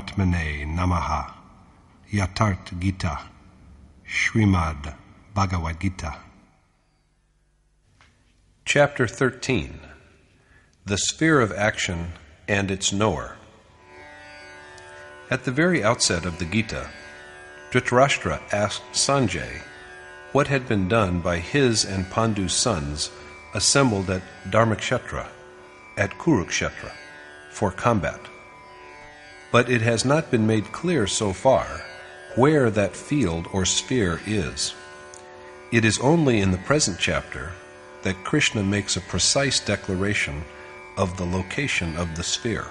Paramatmane Namaha. Yatharth Geeta, Srimad Bhagavad Gita. Chapter 13. The Sphere of Action and its Knower. At the very outset of the Gita, Dhritarashtra asked Sanjay what had been done by his and Pandu's sons assembled at Dharmakshetra, at Kurukshetra, for combat. But it has not been made clear so far where that field or sphere is. It is only in the present chapter that Krishna makes a precise declaration of the location of the sphere.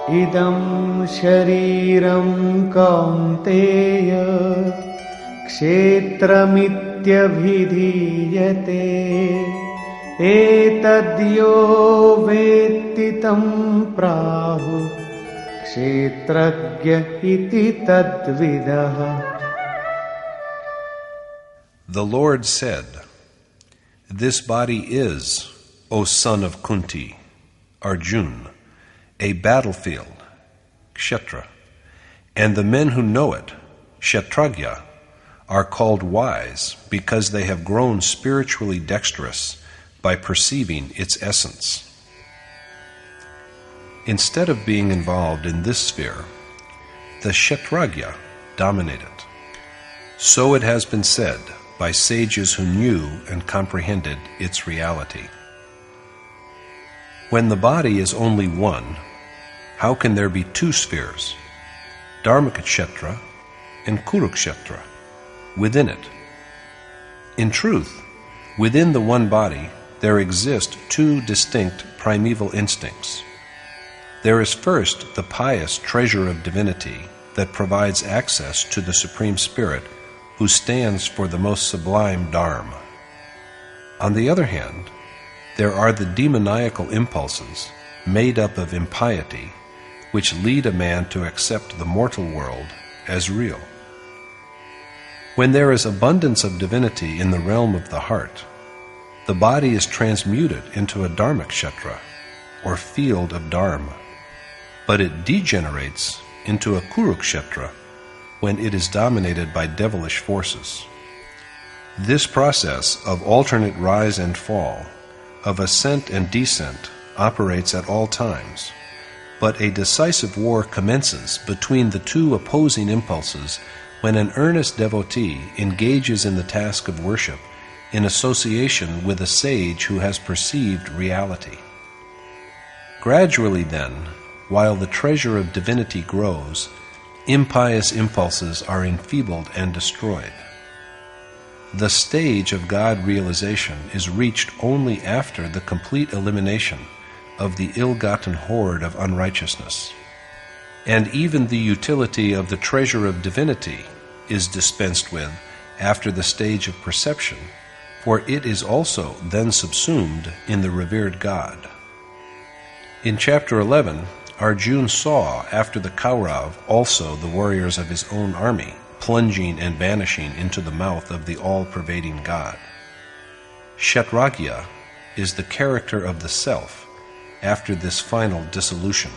Idam shariram kaunteya kshetramityabhidhiyate etadyo vettitam prahu kshetragya iti tadvidah. The Lord said, "This body is, O son of Kunti, Arjun, a battlefield, Kshetra, and the men who know it, Kshetragya, are called wise because they have grown spiritually dexterous by perceiving its essence." Instead of being involved in this sphere, the Kshetragya dominate it. So it has been said by sages who knew and comprehended its reality. When the body is only one, how can there be two spheres, Dharmakshetra and Kurukshetra, within it? In truth, within the one body there exist two distinct primeval instincts. There is first the pious treasure of divinity that provides access to the Supreme Spirit who stands for the most sublime Dharma. On the other hand, there are the demoniacal impulses made up of impiety which lead a man to accept the mortal world as real. When there is abundance of divinity in the realm of the heart, the body is transmuted into a Dharmakshetra, or field of Dharma, but it degenerates into a Kurukshetra when it is dominated by devilish forces. This process of alternate rise and fall, of ascent and descent, operates at all times, but a decisive war commences between the two opposing impulses when an earnest devotee engages in the task of worship in association with a sage who has perceived reality. Gradually then, while the treasure of divinity grows, impious impulses are enfeebled and destroyed. The stage of God realization is reached only after the complete elimination of the ill-gotten hoard of unrighteousness. And even the utility of the treasure of divinity is dispensed with after the stage of perception, for it is also then subsumed in the revered God. In chapter 11, Arjun saw after the Kaurav also the warriors of his own army plunging and vanishing into the mouth of the all-pervading God. Kshetragya is the character of the self after this final dissolution.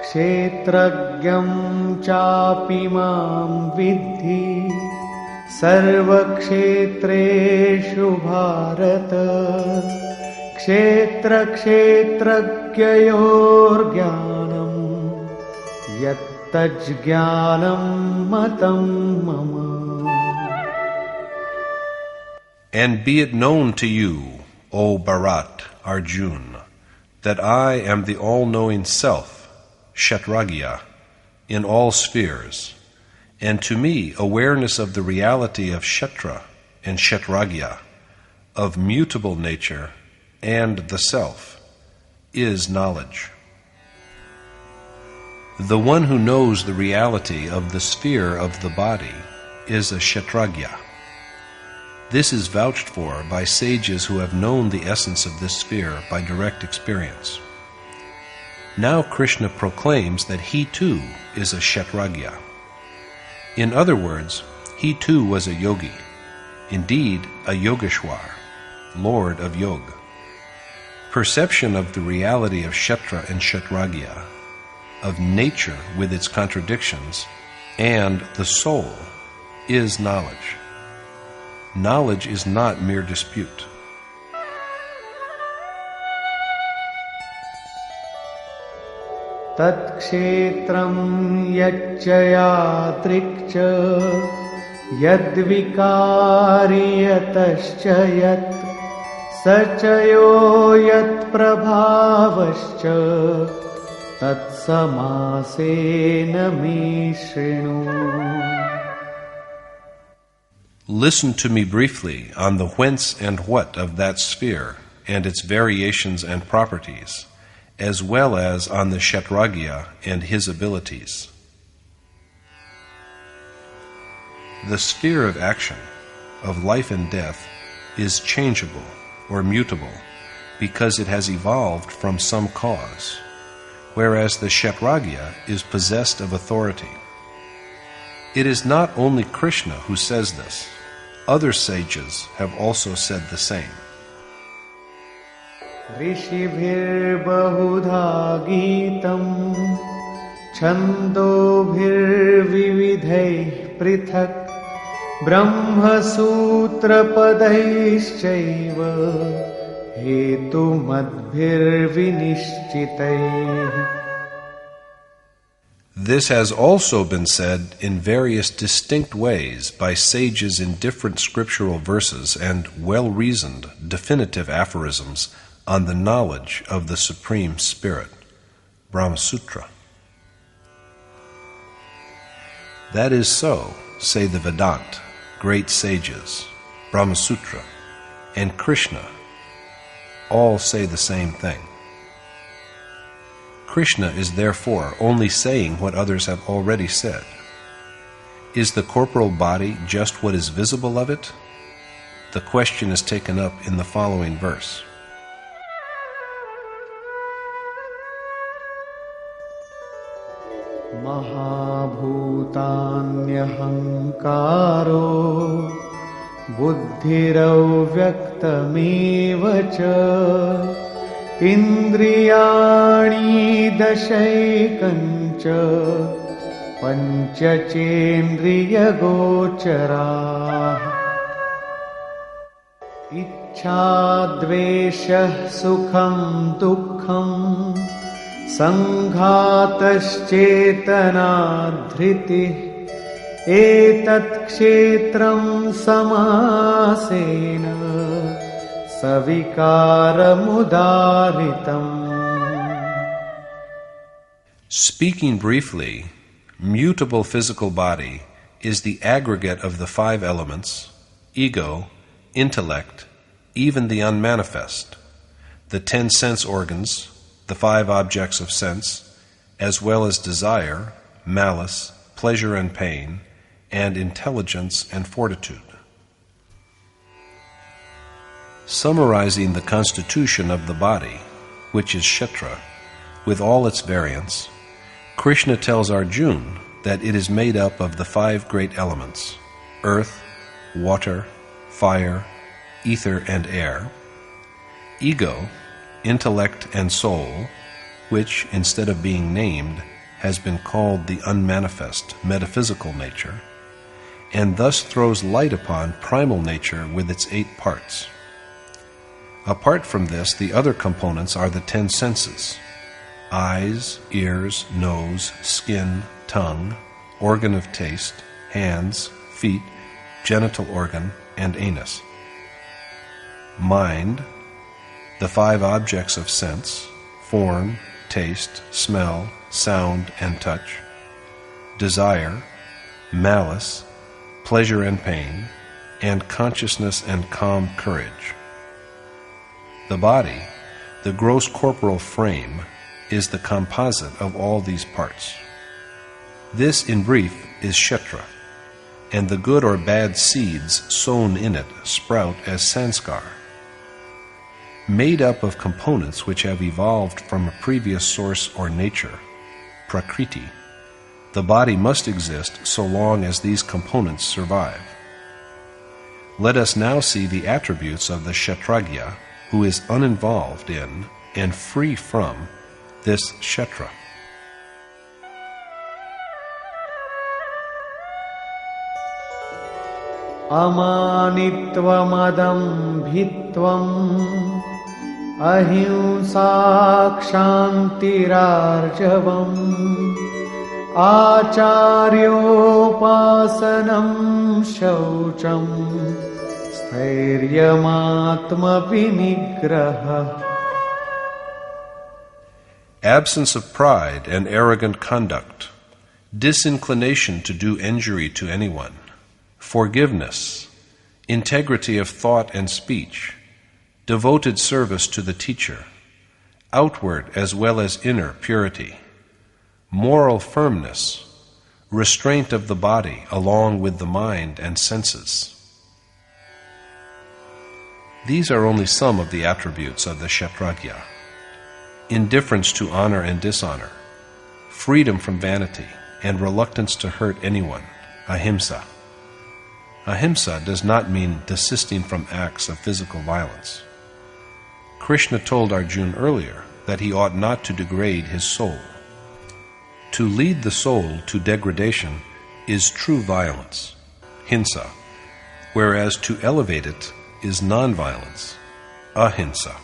Kshetragyam chapi mam vidhi sarvakshetreshu bharata Kshetr-Kshetragyayor jnanam yattajjnanam matam mama. And be it known to you, O Bharat, Arjun, that I am the all-knowing Self, Kshetragya, in all spheres, and to me awareness of the reality of Kshetra and Kshetragya, of mutable nature and the Self, is knowledge. The one who knows the reality of the sphere of the body is a Kshetragya. This is vouched for by sages who have known the essence of this sphere by direct experience. Now Krishna proclaims that he too is a Kshetragya. In other words, he too was a yogi, indeed a Yogeshwar, Lord of Yoga. Perception of the reality of Kshetra and Kshetragya, of nature with its contradictions, and the soul, is knowledge. Knowledge is not mere dispute. Tat kshetram yacchayatrik yad vikari yatascha yat sachayo yat prabhavascha tat samasena me shrinu. Listen to me briefly on the whence and what of that sphere and its variations and properties, as well as on the Kshetragya and his abilities. The sphere of action, of life and death, is changeable or mutable because it has evolved from some cause, whereas the Kshetragya is possessed of authority. It is not only Krishna who says this. Other sages have also said the same. Rishibhir bahudha gitam chandobhir vividhai prithak brahma sutra padaishchaiva hetu madbhir vinishchitaihi. This has also been said in various distinct ways by sages in different scriptural verses and well-reasoned, definitive aphorisms on the knowledge of the Supreme Spirit, Brahma Sutra. That is so, say the Vedanta, great sages, Brahma Sutra, and Krishna, all say the same thing. Krishna is therefore only saying what others have already said. Is the corporal body just what is visible of it? The question is taken up in the following verse. Mahabhutanyahankaro buddhirau vyaktamevacha Indriyani dashaikancha pancachendriya gochara Ichhadveshah sukham dukkham sanghataschetana-dhriti etat kshetram samasena savikara-mudaritam. Speaking briefly, mutable physical body is the aggregate of the five elements, ego, intellect, even the unmanifest, the 10 sense organs, the 5 objects of sense, as well as desire, malice, pleasure and pain, and intelligence and fortitude. Summarizing the constitution of the body, which is Kshetra, with all its variants, Krishna tells Arjun that it is made up of the 5 great elements, earth, water, fire, ether and air, ego, intellect and soul, which, instead of being named, has been called the unmanifest metaphysical nature, and thus throws light upon primal nature with its 8 parts. Apart from this, the other components are the 10 senses: eyes, ears, nose, skin, tongue, organ of taste, hands, feet, genital organ, and anus. Mind, the 5 objects of sense: form, taste, smell, sound, and touch. Desire, malice, pleasure and pain, and consciousness and calm courage. The body, the gross corporal frame, is the composite of all these parts. This, in brief, is Kshetra, and the good or bad seeds sown in it sprout as sanskar. Made up of components which have evolved from a previous source or nature, prakriti, the body must exist so long as these components survive. Let us now see the attributes of the Kshetragya, who is uninvolved in and free from this Kshetra. Amanitvamadambhitvam ahimsa kshantirarjavam acharyopasanam shaucham स्थैर्यमात्म vinigraha. Absence of pride and arrogant conduct, disinclination to do injury to anyone, forgiveness, integrity of thought and speech, devoted service to the teacher, outward as well as inner purity, moral firmness, restraint of the body along with the mind and senses. These are only some of the attributes of the Kshetragya. Indifference to honor and dishonor, freedom from vanity, and reluctance to hurt anyone, ahimsa. Ahimsa does not mean desisting from acts of physical violence. Krishna told Arjun earlier that he ought not to degrade his soul. To lead the soul to degradation is true violence, hinsa, whereas to elevate it is non-violence, ahimsa.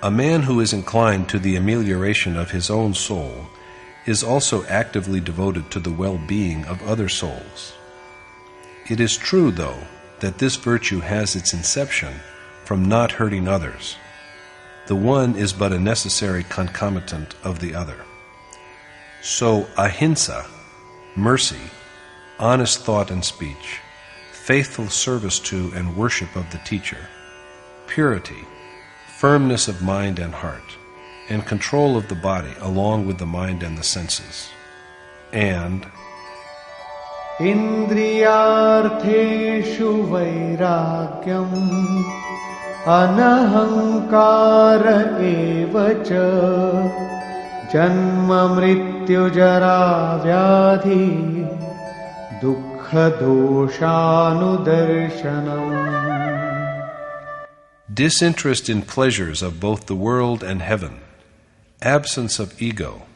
A man who is inclined to the amelioration of his own soul is also actively devoted to the well-being of other souls. It is true, though, that this virtue has its inception from not hurting others. The one is but a necessary concomitant of the other. So ahimsa, mercy, honest thought and speech, faithful service to and worship of the teacher, purity, firmness of mind and heart, and control of the body along with the mind and the senses, and Indriyartheshu vairagyam anahankara evacha janma mrityu jara vyadhi dukkha doshanudarshanam. Disinterest in pleasures of both the world and heaven, absence of ego,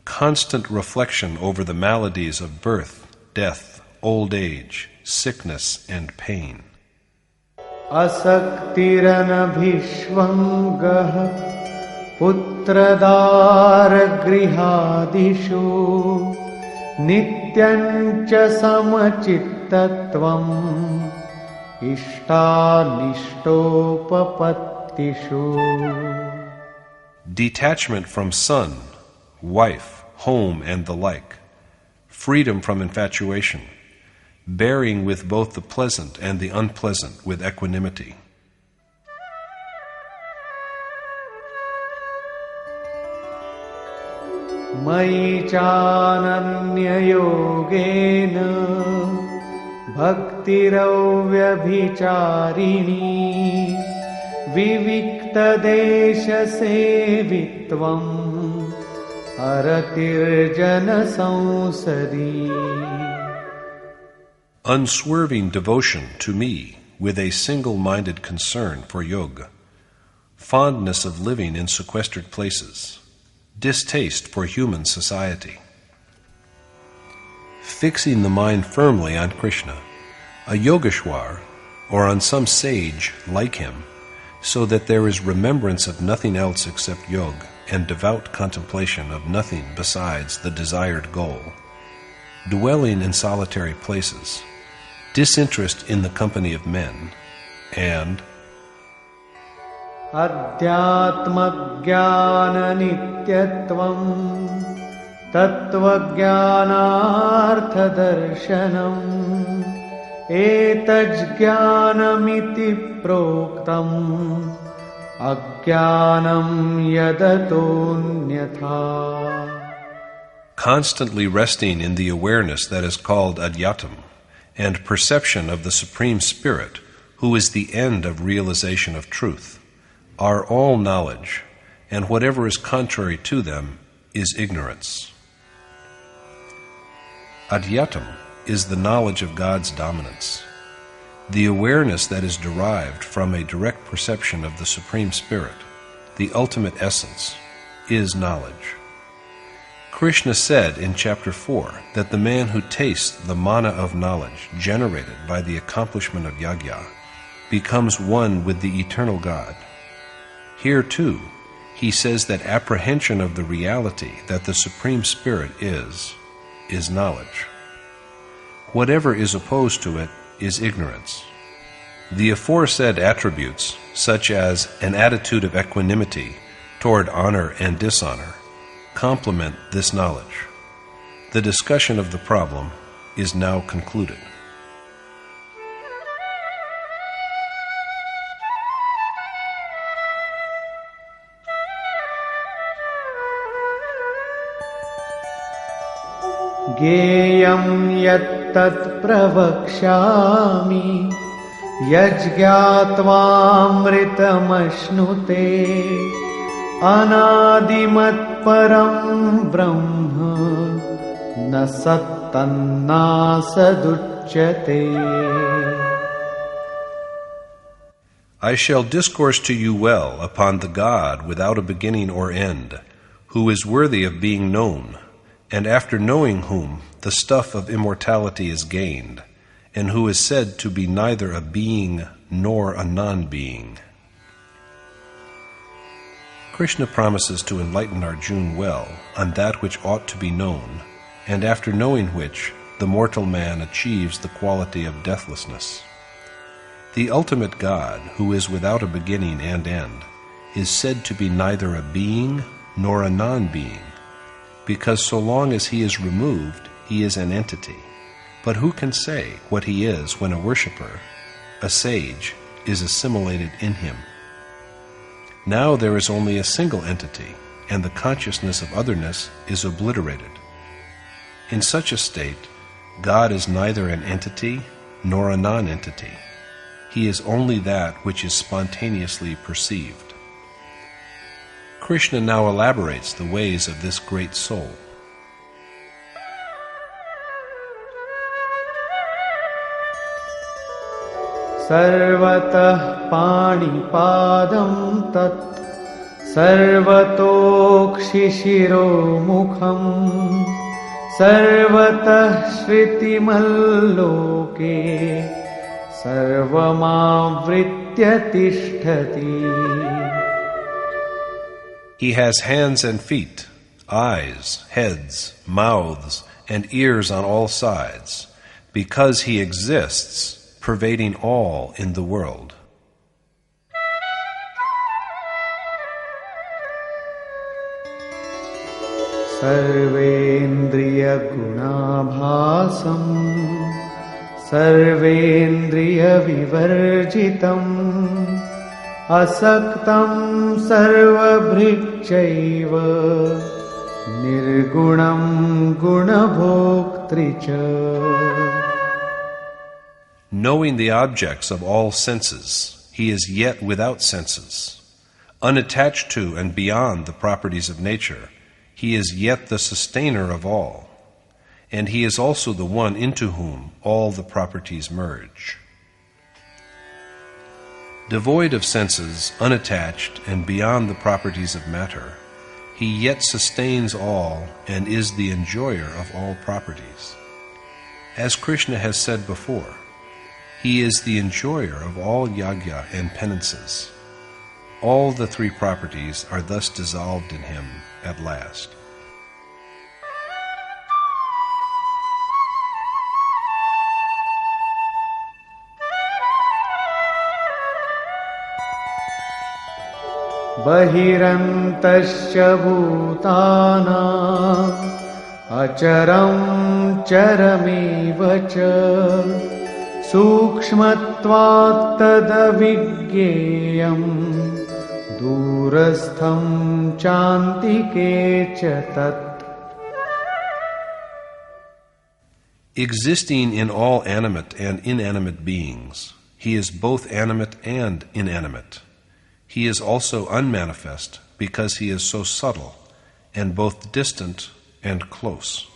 constant reflection over the maladies of birth, death, old age, sickness, and pain. Asaktiranabhishvangah putradara grihadishu nityancha samachittatvam ishtanishtopapatishu. Detachment from son, wife, home, and the like, freedom from infatuation, bearing with both the pleasant and the unpleasant with equanimity. Mai chananya yogena bhaktiravyavicharini vivikta desha sevitvam aratirjana sansadi. Unswerving devotion to me with a single-minded concern for yoga, fondness of living in sequestered places, distaste for human society. Fixing the mind firmly on Krishna, a yogeshwar, or on some sage like him, so that there is remembrance of nothing else except yoga and devout contemplation of nothing besides the desired goal, dwelling in solitary places, disinterest in the company of men, and Adhyatma jnana nityatvam tattva jnanartha darshanam etaj jnanamiti proktam ajnanam yadatonyatha. constantly resting in the awareness that is called adhyatam, and perception of the Supreme Spirit, who is the end of realization of truth, are all knowledge, and whatever is contrary to them is ignorance. Adhyatam is the knowledge of God's dominance. The awareness that is derived from a direct perception of the Supreme Spirit, the ultimate essence, is knowledge. Krishna said in chapter 4 that the man who tastes the manna of knowledge generated by the accomplishment of yajna becomes one with the eternal God. Here too, he says that apprehension of the reality that the Supreme Spirit is knowledge. Whatever is opposed to it is ignorance. The aforesaid attributes, such as an attitude of equanimity toward honor and dishonor, complement this knowledge. The discussion of the problem is now concluded. Geyam yattat pravakshami yajñātvāmritam-aśnute anādimat param brahma na sattanna saduchyate. I shall discourse to you well upon the God without a beginning or end, who is worthy of being known, and after knowing whom the stuff of immortality is gained, and who is said to be neither a being nor a non-being. Krishna promises to enlighten Arjun well on that which ought to be known, and after knowing which, the mortal man achieves the quality of deathlessness. The ultimate God, who is without a beginning and end, is said to be neither a being nor a non-being, because so long as he is removed, he is an entity. But who can say what he is when a worshipper, a sage, is assimilated in him? Now there is only a single entity, and the consciousness of otherness is obliterated. In such a state, God is neither an entity nor a non-entity. He is only that which is spontaneously perceived. Krishna now elaborates the ways of this great soul. Sarvatah panipadam tat sarvatokshishiro mukham sarvatah shritimaloke sarvamavritya tishtati. He has hands and feet, eyes, heads, mouths, and ears on all sides, because he exists, pervading all in the world. Sarvendriya gunabhasam sarvendriya vivarjitam asaktam sarvabhikchaiva nirgunam gunabhoktricha. Knowing the objects of all senses, he is yet without senses. Unattached to and beyond the properties of nature, he is yet the sustainer of all, and he is also the one into whom all the properties merge. Devoid of senses, unattached, and beyond the properties of matter, he yet sustains all and is the enjoyer of all properties. As Krishna has said before, he is the enjoyer of all yajna and penances. All the three properties are thus dissolved in him at last. Bahirantasya bhutana acharam charamevacha Sukshmatvat tadavigyeyam durastham chantike cha tat. Existing in all animate and inanimate beings, he is both animate and inanimate. He is also unmanifest because he is so subtle and both distant and close.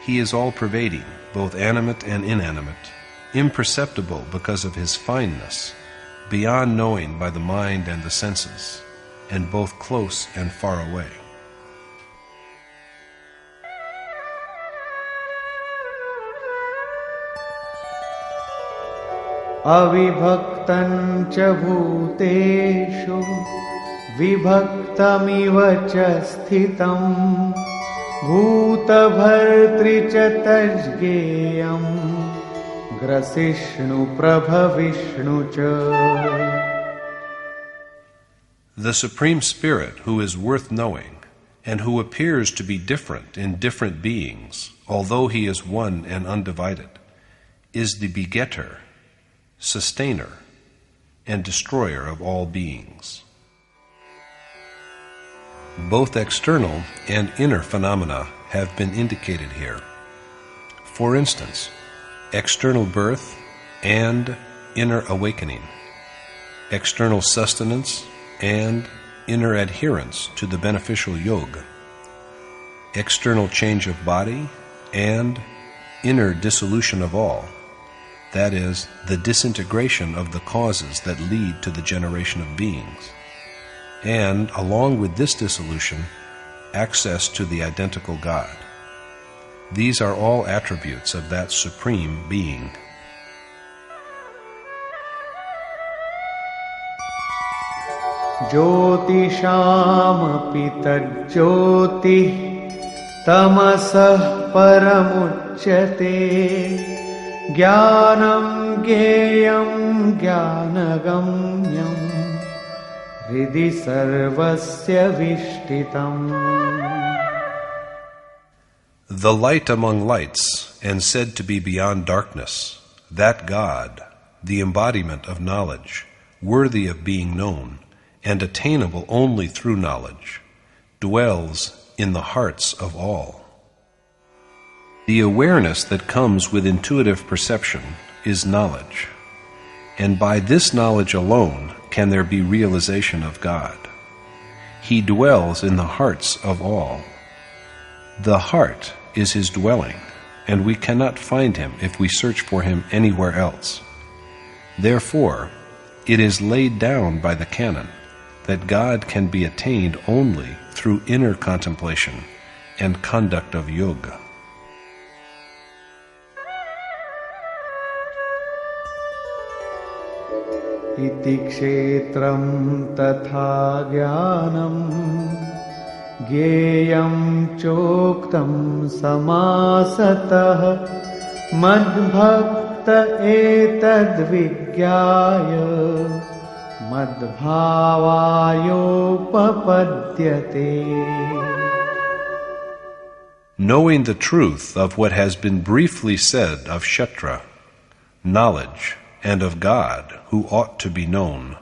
He is all-pervading, both animate and inanimate, imperceptible because of his fineness, beyond knowing by the mind and the senses, and both close and far away. Avibhaktan cha bhuteshu vibhaktamiva cha sthitam bhuta bhartri cha tajgeyam grasishnu prabhavishnu cha. The Supreme Spirit, who is worth knowing, and who appears to be different in different beings, although he is one and undivided, is the begetter, sustainer, and destroyer of all beings. Both external and inner phenomena have been indicated here. For instance, external birth and inner awakening, external sustenance and inner adherence to the beneficial yoga, external change of body and inner dissolution of all, that is, the disintegration of the causes that lead to the generation of beings, and, along with this dissolution, access to the identical God. These are all attributes of that Supreme Being. Jyotishamapi tajyoti tamasah paramuchyate Jnanam gyeyam jnanagamyam hridhi sarvasya vishtitam. The light among lights, and said to be beyond darkness, that God, the embodiment of knowledge, worthy of being known, and attainable only through knowledge, dwells in the hearts of all. The awareness that comes with intuitive perception is knowledge, and by this knowledge alone can there be realization of God. He dwells in the hearts of all. The heart is his dwelling, and we cannot find him if we search for him anywhere else. Therefore, it is laid down by the canon that God can be attained only through inner contemplation and conduct of yoga. Iti kshetram tatha jnanam gyeyam choktam samasatah madbhakta etad vigyaya madbhavayopapadyate. Knowing the truth of what has been briefly said of Kshetra, knowledge, and of God, who ought to be known,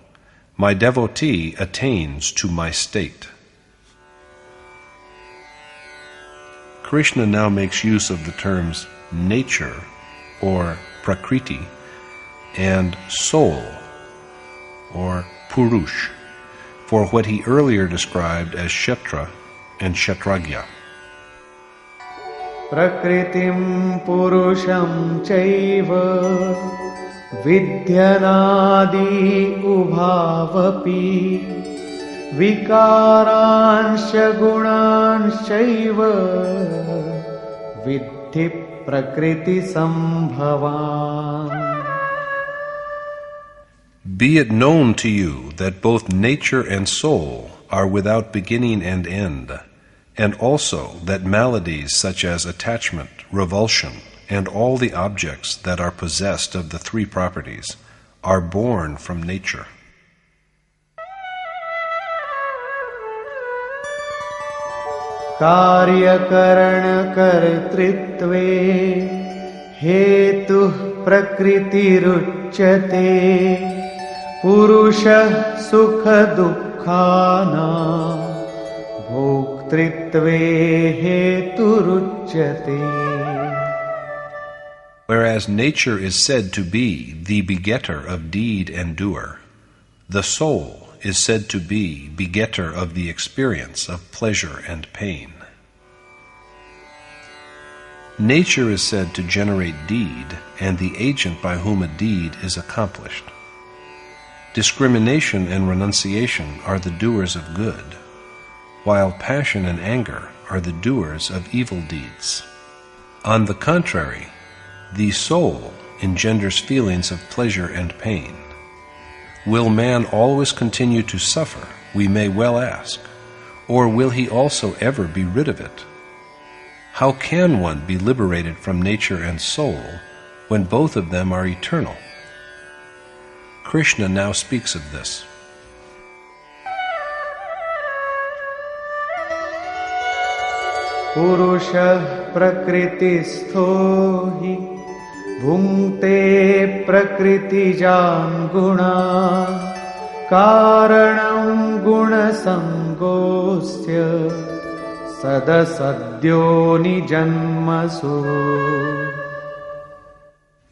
my devotee attains to my state. Krishna now makes use of the terms nature, or prakriti, and soul, or purush, for what he earlier described as Kshetra and Kshetragya. Prakritim purusham chaiva vidyanadi ubhavapi vikaransha gunanshaiva vidhi prakriti sambhavan. Be it known to you that both nature and soul are without beginning and end, and also that maladies such as attachment, revulsion, and all the objects that are possessed of the three properties are born from nature. Karya karana kartritve hetu prakriti ruchyate purusha sukha dukkhana bhoktritve hetu ruchyate. Whereas nature is said to be the begetter of deed and doer, the soul is said to be begetter of the experience of pleasure and pain. Nature is said to generate deed and the agent by whom a deed is accomplished. Discrimination and renunciation are the doers of good, while passion and anger are the doers of evil deeds. On the contrary, the soul engenders feelings of pleasure and pain. Will man always continue to suffer, we may well ask, or will he also ever be rid of it? How can one be liberated from nature and soul when both of them are eternal? Krishna now speaks of this. Purushah prakritistho hi bhungte prakritijan guna karanam guna sangosya sadasadyo nijanmasu.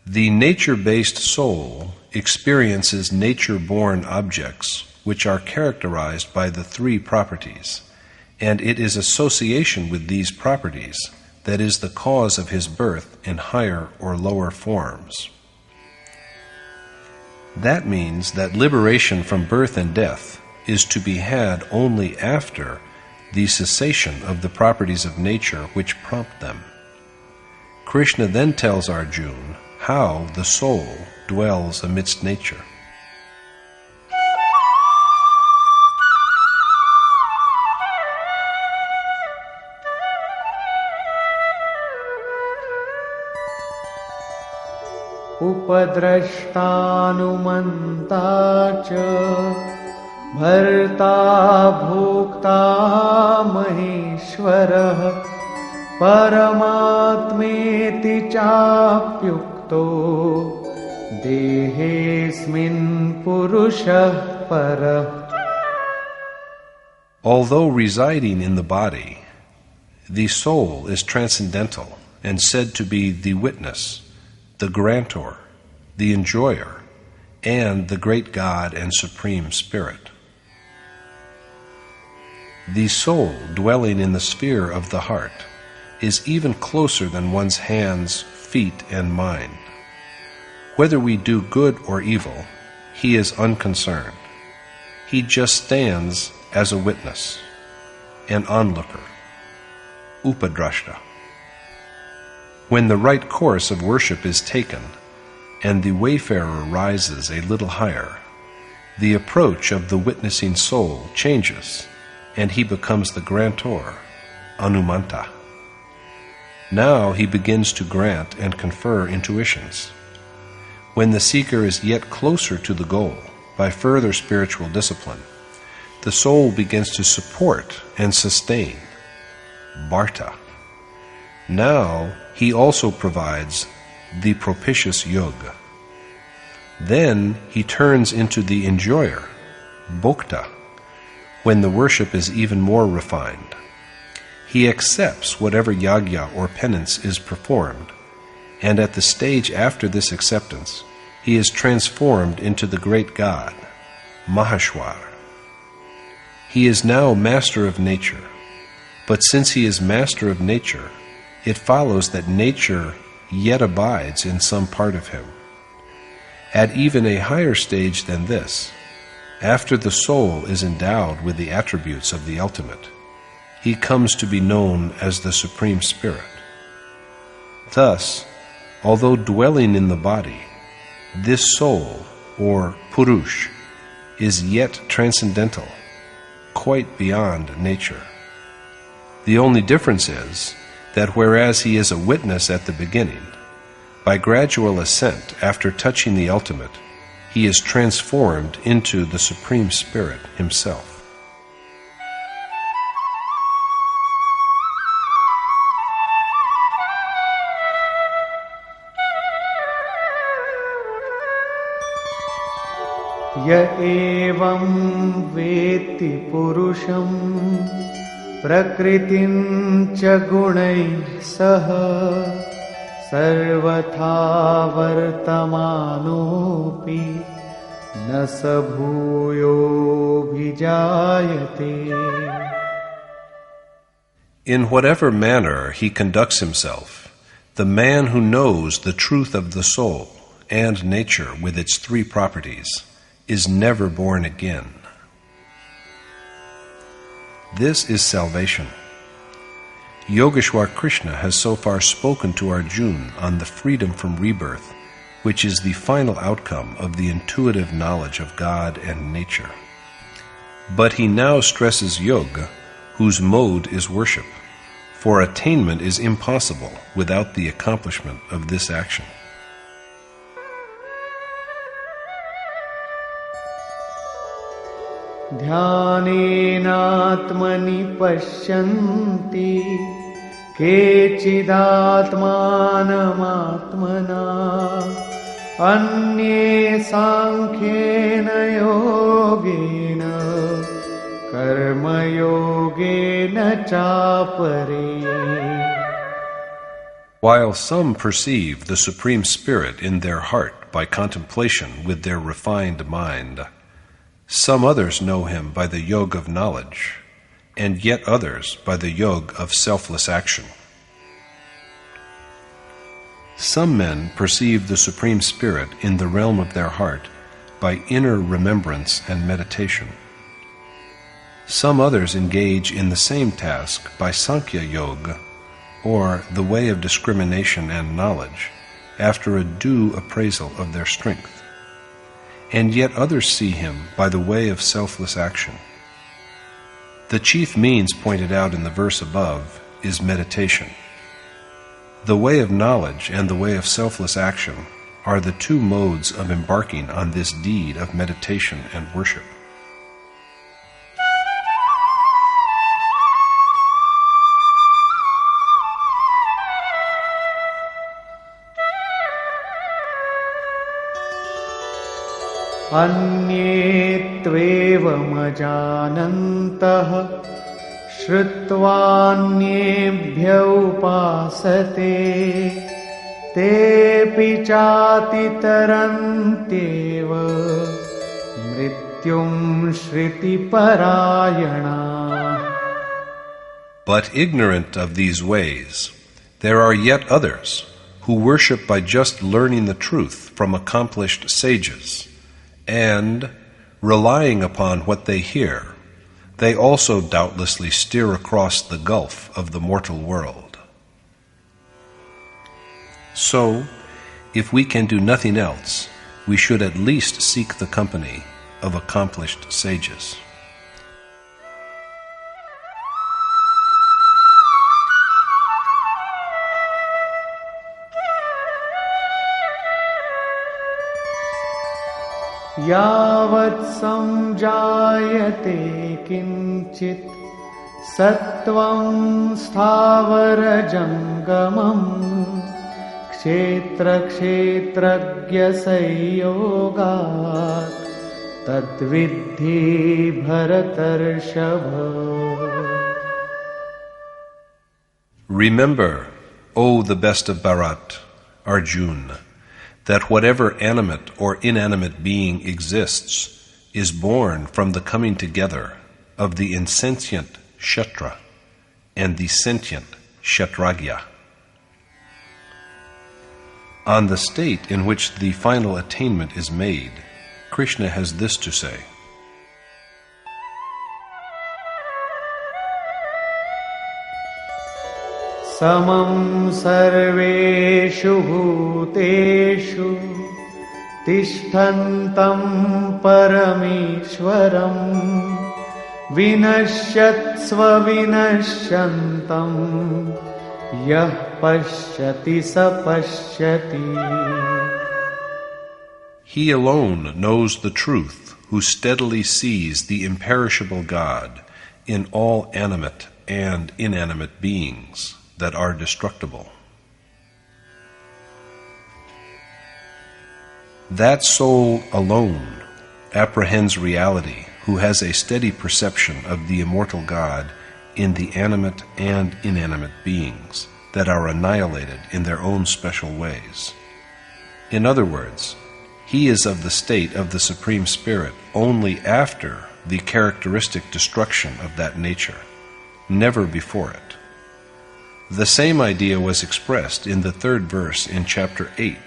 The nature-based soul experiences nature-born objects which are characterized by the three properties, and it is association with these properties that is the cause of his birth in higher or lower forms. That means that liberation from birth and death is to be had only after the cessation of the properties of nature which prompt them. Krishna then tells Arjun how the soul dwells amidst nature. Upadrashtanumanta cha bharta bhokta maheshwarah paramatmeti chapyukto dehesmin purushah parah. Although residing in the body, the soul is transcendental and said to be the witness, the grantor, the enjoyer, and the great God and Supreme Spirit. The soul dwelling in the sphere of the heart is even closer than one's hands, feet, and mind. Whether we do good or evil, he is unconcerned. He just stands as a witness, an onlooker, upadrashta. When the right course of worship is taken, and the wayfarer rises a little higher, the approach of the witnessing soul changes, and he becomes the grantor, Anumanta. Now he begins to grant and confer intuitions. When the seeker is yet closer to the goal by further spiritual discipline, the soul begins to support and sustain, Bharta. Now he also provides the propitious yoga. Then he turns into the enjoyer, Bhokta, when the worship is even more refined. He accepts whatever yagya or penance is performed, and at the stage after this acceptance, he is transformed into the great God, Maheshwar. He is now master of nature, but since he is master of nature, it follows that nature yet abides in some part of him. At even a higher stage than this, after the soul is endowed with the attributes of the ultimate, he comes to be known as the Supreme Spirit. Thus, although dwelling in the body, this soul, or Purush, is yet transcendental, quite beyond nature. The only difference is that whereas he is a witness at the beginning, by gradual ascent after touching the ultimate, he is transformed into the Supreme Spirit himself. Ya evam veti purusham प्रकृतिं च गुणैः सह सर्वथा वर्तमानोऽपि न स भूयोऽभिजायते. In whatever manner he conducts himself, the man who knows the truth of the soul and nature with its three properties is never born again. This is salvation. Yogeshwar Krishna has so far spoken to Arjun on the freedom from rebirth, which is the final outcome of the intuitive knowledge of God and nature. But he now stresses yoga, whose mode is worship, for attainment is impossible without the accomplishment of this action. ध्यानेनात्मनि पश्यन्ति केचिदात्मानमात्मना अन्ये सांख्येन योगेन कर्मयोगेन चापरे. While some perceive the Supreme Spirit in their heart by contemplation with their refined mind, some others know him by the yoga of knowledge, and yet others by the yoga of selfless action. Some men perceive the Supreme Spirit in the realm of their heart by inner remembrance and meditation. Some others engage in the same task by Sankhya Yoga, or the way of discrimination and knowledge, after a due appraisal of their strength. And yet others see him by the way of selfless action. The chief means pointed out in the verse above is meditation. The way of knowledge and the way of selfless action are the two modes of embarking on this deed of meditation and worship. अन्ये त्वेवमजानन्तः श्रुत्वान्येभ्य उपासते तेऽपि चातितरन्त्येव मृत्युं श्रुतिपरायणाः. But ignorant of these ways, there are yet others who worship by just learning the truth from accomplished sages, and, relying upon what they hear, they also doubtlessly steer across the gulf of the mortal world. So, if we can do nothing else, we should at least seek the company of accomplished sages. यावत् संजायते किञ्चित् सत्त्वं स्थावरजङ्गमम् क्षेत्र-क्षेत्रज्ञसंयोगात् तद्विद्धि भरतर्षभ. Remember, O the best of Bharat, Arjun, that whatever animate or inanimate being exists is born from the coming together of the insentient Kshetra and the sentient Kshetragya. On the state in which the final attainment is made, Krishna has this to say: समं सर्वेषु भूतेषु तिष्ठन्तं परमेश्वरं विनश्यत्स्व विनश्यन्तं यः पश्यति स पश्यति. He alone knows the truth who steadily sees the imperishable God in all animate and inanimate beings that are destructible. That soul alone apprehends reality who has a steady perception of the immortal God in the animate and inanimate beings that are annihilated in their own special ways. In other words, he is of the state of the Supreme Spirit only after the characteristic destruction of that nature, never before it. The same idea was expressed in the 3rd verse in chapter 8,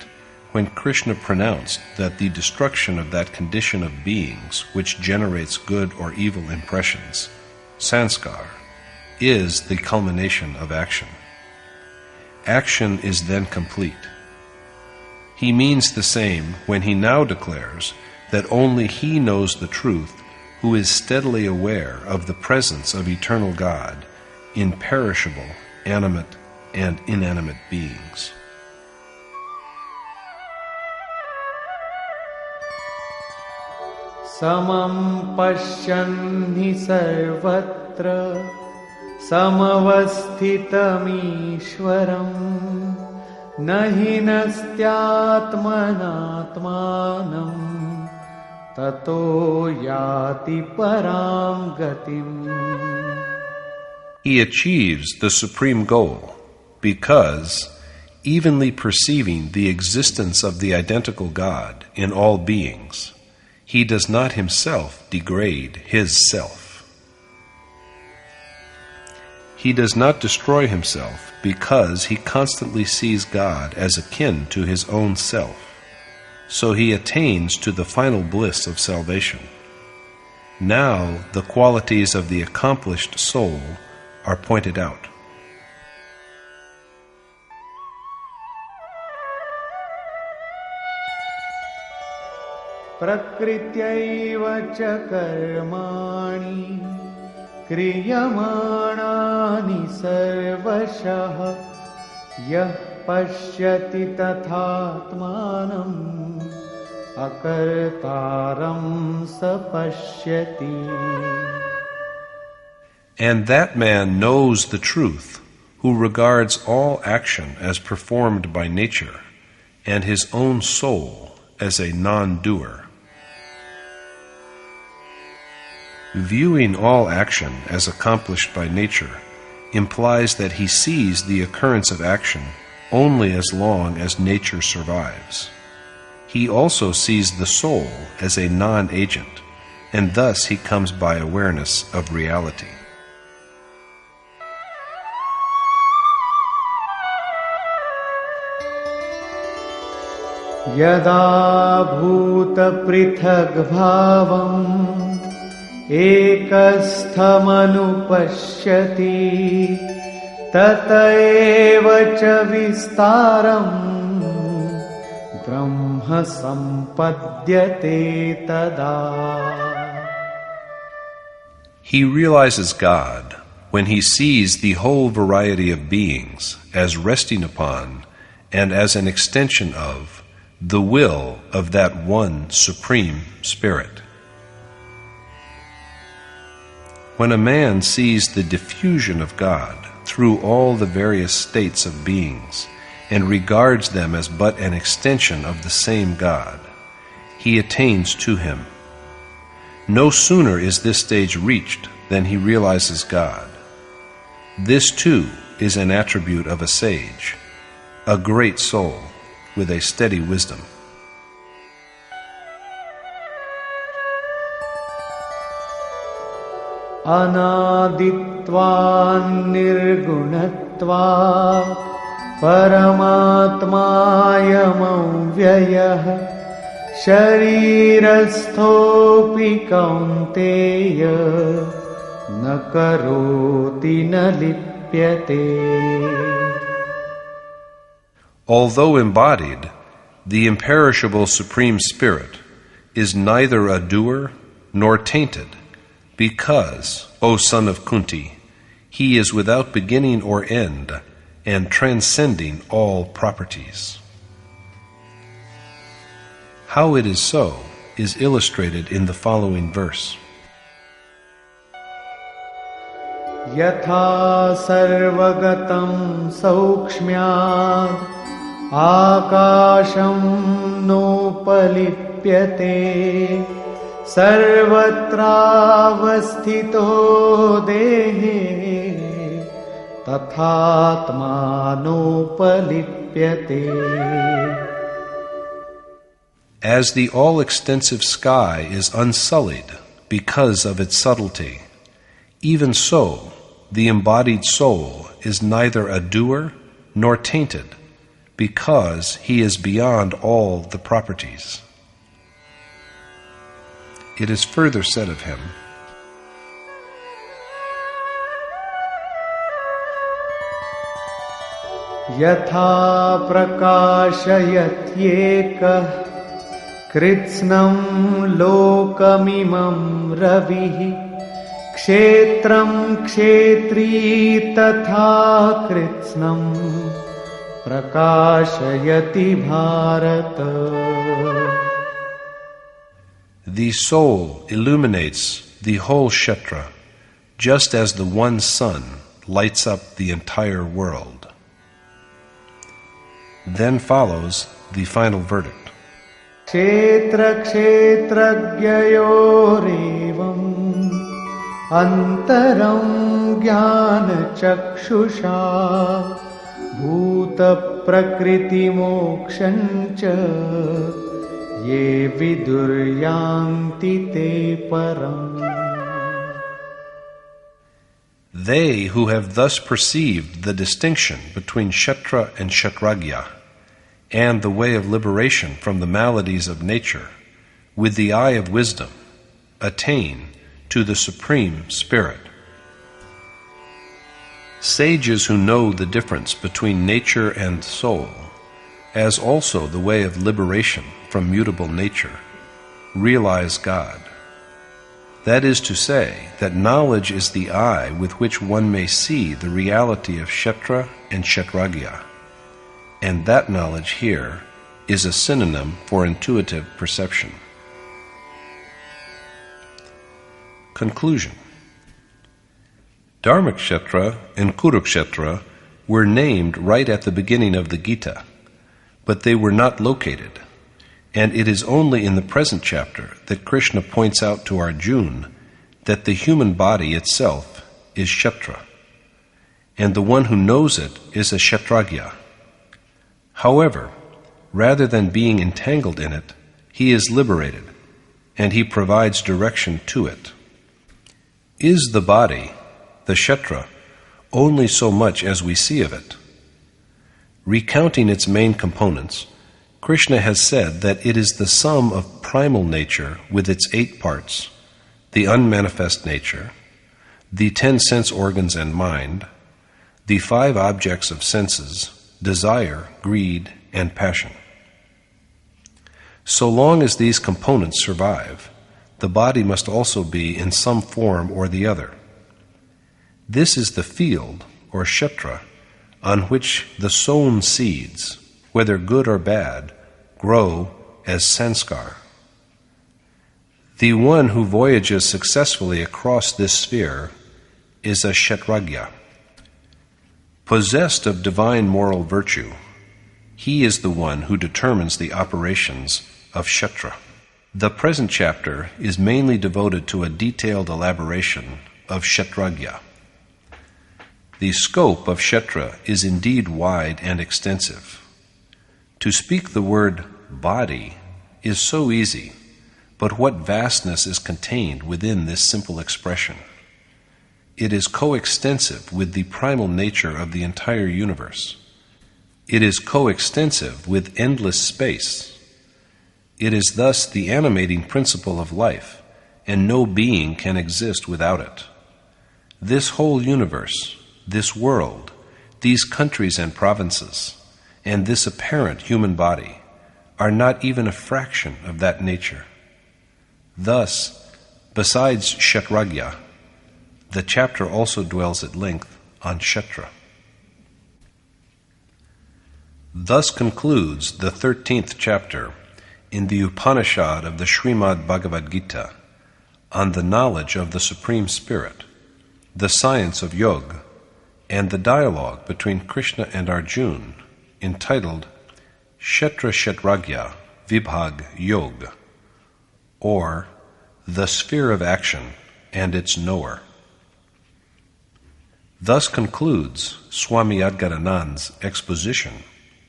when Krishna pronounced that the destruction of that condition of beings which generates good or evil impressions, sanskar, is the culmination of action. Action is then complete. He means the same when he now declares that only he knows the truth who is steadily aware of the presence of eternal God in perishable, animate, and inanimate beings. Samam pashyanhi sarvatra samavasthitam ishwaram nahi nastyatmanatmanam tato yati param gatim. He achieves the supreme goal because, evenly perceiving the existence of the identical God in all beings, he does not himself degrade his self. He does not destroy himself because he constantly sees God as akin to his own self, so he attains to the final bliss of salvation. Now the qualities of the accomplished soul are pointed out. Prakrityaiva cha karmani kriyamanani sarvashah yah pashyati tathatmanam akartaram sapashyati. And that man knows the truth who regards all action as performed by nature and his own soul as a non-doer. Viewing all action as accomplished by nature implies that he sees the occurrence of action only as long as nature survives. He also sees the soul as a non-agent, and thus he comes by awareness of reality. Yada bhuta prithag bhavam ekasthamanupashyati tataeva cha vistaram brahma sampadyate tada. He realizes God when he sees the whole variety of beings as resting upon and as an extension of the will of that one Supreme Spirit. When a man sees the diffusion of God through all the various states of beings and regards them as but an extension of the same God, he attains to him. No sooner is this stage reached than he realizes God. This too is an attribute of a sage, a great soul with a steady wisdom. Anaditvan nirgunatva paramatmayam vyayah sharirasthopi kaunteya nakaroti nalipyate. Although embodied, the imperishable Supreme Spirit is neither a doer nor tainted, because, O son of Kunti, he is without beginning or end and transcending all properties. How it is so is illustrated in the following verse. Yatha sarvagatam saukshmyad akasham nopalipyate sarvatra avasthito dehe तथात्मानोपलिप्यते. As the all-extensive sky is unsullied because of its subtlety, even so the embodied soul is neither a doer nor tainted, because he is beyond all the properties. It is further said of him, Yatha prakashayat कृत्स्नं लोकमिमं रविः क्षेत्रं क्षेत्री तथा कृत्स्नं प्रकाशयति Bharat. The soul illuminates the whole Kshetra, just as the one sun lights up the entire world. Then follows the final verdict. Kshetr-Kshetragyayorevam antaram jnana-chakshusha bhuta-prakriti mokshancha ye viduryanti te param. They who have thus perceived the distinction between Kshetra and Kshetragya, and the way of liberation from the maladies of nature, with the eye of wisdom, attain to the Supreme Spirit. Sages who know the difference between nature and soul, as also the way of liberation from mutable nature, realize God. That is to say, that knowledge is the eye with which one may see the reality of Kshetra and Kshetragya, and that knowledge here is a synonym for intuitive perception. Conclusion. Dharmakshetra and Kurukshetra were named right at the beginning of the Gita, but they were not located, and it is only in the present chapter that Krishna points out to Arjun that the human body itself is Kshetra, and the one who knows it is a Kshetragya. However, rather than being entangled in it, he is liberated, and he provides direction to it. Is the body, the Kshetra, only so much as we see of it? Recounting its main components, Krishna has said that it is the sum of primal nature with its 8 parts, the unmanifest nature, the 10 sense organs and mind, the 5 objects of senses, desire, greed, and passion. So long as these components survive, the body must also be in some form or the other. This is the field, or Kshetra, on which the sown seeds, whether good or bad, grow as sanskar. The one who voyages successfully across this sphere is a Kshetragya. Possessed of divine moral virtue, he is the one who determines the operations of Kshetra. The present chapter is mainly devoted to a detailed elaboration of Kshetragya. The scope of Kshetra is indeed wide and extensive. To speak the word body is so easy, but what vastness is contained within this simple expression? It is coextensive with the primal nature of the entire universe. It is coextensive with endless space. It is thus the animating principle of life, and no being can exist without it. This whole universe, this world, these countries and provinces, and this apparent human body are not even a fraction of that nature. Thus, besides Kshetragya, the chapter also dwells at length on Kshetra. Thus concludes the 13th chapter in the Upanishad of the Srimad Bhagavad Gita on the knowledge of the Supreme Spirit, the science of yoga, and the dialogue between Krishna and Arjun, entitled Kshetr-Kshetragya Vibhag Yoga, or the Sphere of Action and its Knower. Thus concludes Swami Adgadanandji's exposition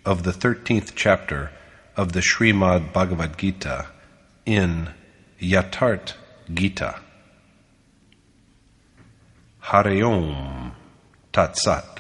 of the 13th chapter of the Srimad Bhagavad Gita in Yatharth Geeta. Hare Om Tat Sat.